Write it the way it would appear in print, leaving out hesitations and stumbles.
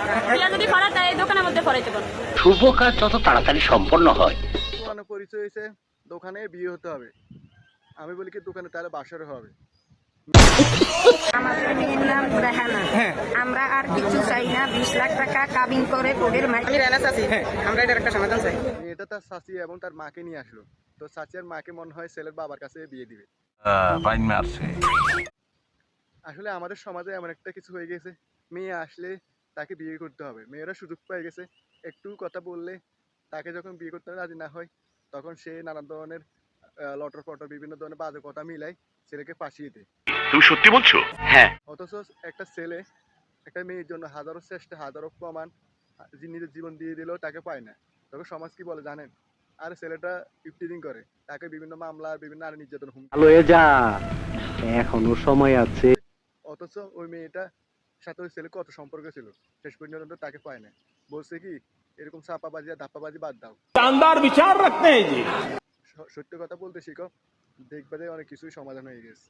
বিয়া যদি ফরায় তাই এই দোকানের মধ্যে ফরাইতে পারো। শুভ কাজ যত তাড়াতাড়ি সম্পন্ন হয়। পুরানো পরিচয় হয়েছে দোকানে বিয়ে হতে হবে, আমি বলি কি দোকানে তাহলে বাসরে হবে। আমাদের মেয়ের নাম রেহানা। আমরা আর কিছু চাই না, 20 লাখ টাকা কাবিন করে ওদের আমি রেহানা চাচি, আমরা এটার একটা সমাধান চাই। মেয়েটা তার চাচি এবং তার মাকে নিয়ে আসলো, তো চাচি আর মাকে মনে হয় ছেলের বাবার কাছে বিয়ে দিবে। আসলে আমাদের সমাজে এমন একটা কিছু হয়ে গেছে, মেয়ে আসলে তাকে বিয়ে করতে হবে। মেয়েরা সুযোগ পেয়ে গেছে, একটু কথা বললে তাকে যখন বিয়ে করতে রাজি না হয় তখন সে নানান ধরনের লটর পটর বিভিন্ন ধরনের বাজে কথা মিলাই ছেলেকে ফাঁসিয়ে দেয়। তুমি সত্যি বলছো? হ্যাঁ। অথচ একটা ছেলে একটা মেয়ের জন্য হাজারো চেষ্টা হাজারো প্রমাণ নিজের জীবন দিয়ে দিলেও তাকে পায় না, তখন সমাজ কি বলে জানেন? আর ছেলেটা ইফটিজিং করে, তাকে বিভিন্ন মামলা বিভিন্ন নারী নির্যাতন ভালো হয়ে যা, এখনো সময় আছে। অথচ ওই মেয়েটা সাথে ওই ছেলে কত সম্পর্ক ছিল, শেষ পর্যন্ত তাকে পায় না। বলছে কি এরকম চাপাবাজি আর ধাপ্পাবাজি বাদ দাও, शानदार विचार रखते हैं जी। সত্য কথা বলতে শিখো, দেখবে যে অনেক কিছুই সমাধান হয়ে গেছে।